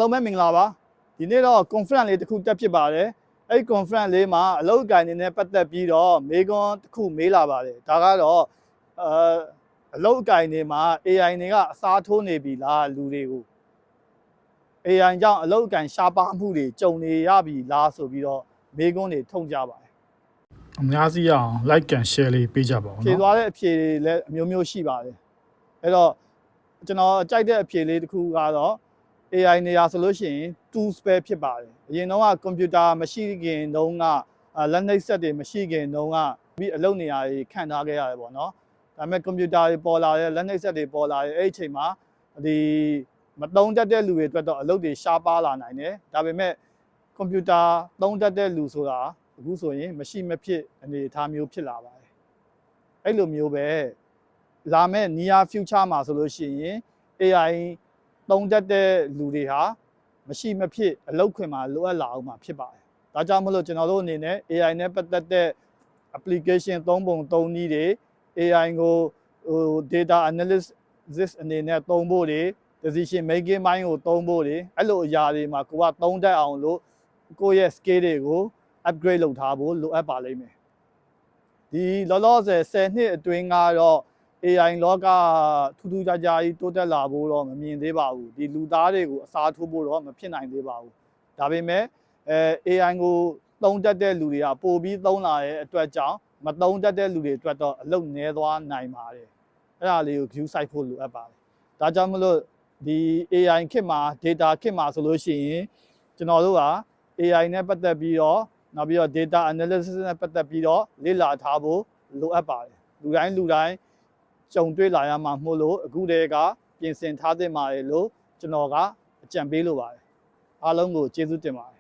လုံးမဲ့မင်္ဂလာပါဒီနေ့တော့ conference လေးတစ်ခုတက်ဖြစ်ပါတယ်အဲ့ conference လေးမှာအလုပ်အကိုင်တွေနဲ့ပတ်သက်ပြီးတော့မေးခွန်းတစ်ခုမေးလာပါတယ်ဒါကတော့အလုပ်အကိုင်တွေမှာ AI တွေကအစားထိုးနေပြီလားလူတွေကို AI ကြောင့်အလုပ်အကိုင်ရှားပါးမှုတွေကြုံနေရပြီလားဆိုပြီးတော့မေးခွန်းတွေထုတ်ကြပါတယ်အများကြီးအောင် like and share လေးပေးကြပါဦးနော်ဖြေသွားတဲ့အဖြေတွေလည်းအမျိုးမျိုးရှိပါတယ်အဲ့တော့ကျွန်တော်ကြိုက်တဲ့အဖြေလေးတစ်ခုကတော့ AI နေရာဆိုလို့ရှိရင် tools ပဲဖြစ်ပါတယ်အရင်တော့ကွန်ပျူတာမရှိခင်တုန်းကလက်နှိပ်စက်တွေမရှိခင်တုန်းကပြီးအလုပ်နေရာတွေခန့်ထားခဲ့ရတယ်ပေါ့နော်ဒါပေမဲ့ကွန်ပျူတာတွေပေါ်လာတယ်လက်နှိပ်စက်တွေပေါ်လာတယ်အဲ့ဒီအချိန်မှာဒီမသုံးတတ်တဲ့လူတွေအတွက်တော့အလုပ်တွေရှားပါးလာနိုင်တယ်ဒါပေမဲ့ကွန်ပျူတာသုံးတတ်တဲ့လူဆိုတာအခုဆိုရင်မရှိမဖြစ်အနေအထားမျိုးဖြစ်လာပါတယ်အဲ့လိုမျိုးပဲလာမဲ့ near future မှာဆိုလို့ရှိရင် AI သုံးတတ်တဲ့လူတွေဟာမရှိမဖြစ်အလုပ်ခွင်မှာလိုအပ်လာအောင်မှာဖြစ်ပါတယ်။ဒါကြောင့်မလို့ကျွန်တော်တို့အနေနဲ့ AI နဲ့ပတ်သက်တဲ့ application သုံးပုံသုံးနည်းတွေ AI ကိုdata analysis အနေနဲ့သုံးဖို့တွေ decision making ဘိုင်းကိုသုံးဖို့တွေအဲ့လိုအရာတွေမှာကိုကသုံးတတ်အောင်လို့ကိုယ့်ရဲ့ skill တွေကို upgrade လုပ်ထားဖို့လိုအပ်ပါလိမ့်မယ်။ဒီလောလောဆယ်10နှစ်အတွင်းကတော့ AI လောကထူးထူးခြားခြားကြီးတိုးတက်လာဖို့တော့မမြင်သေးပါဘူးဒီလူသားတွေကိုအစားထိုးဖို့တော့မဖြစ်နိုင်သေးပါဘူးဒါပေမဲ့AI ကိုသုံးတတ်တဲ့လူတွေကပိုပြီးသုံးလာတဲ့အတွက်ကြောင့်မသုံးတတ်တဲ့လူတွေအတွက်တော့အလုပ်နည်းသွားနိုင်ပါတယ်အဲ့ဒါလေးကို view စိုက်ဖို့လိုအပ်ပါတယ်ဒါကြောင့်မလို့ဒီ AI ခေတ်မှာ data ခေတ်မှာဆိုလို့ရှိရင်ကျွန်တော်တို့က AI နဲ့ပတ်သက်ပြီးတော့နောက်ပြီးတော့ data analysis နဲ့ပတ်သက်ပြီးတော့လေ့လာထားဖို့လိုအပ်ပါတယ်လူတိုင်းကြုံတွေ့လာရမှာမို့လို့အခုတည်းကပြင်ဆင်ထားသင့်ပါတယ်လို့ကျွန်တော်ကအကြံပေးလိုပါတယ်အားလုံးကိုကျေးဇူးတင်ပါတယ်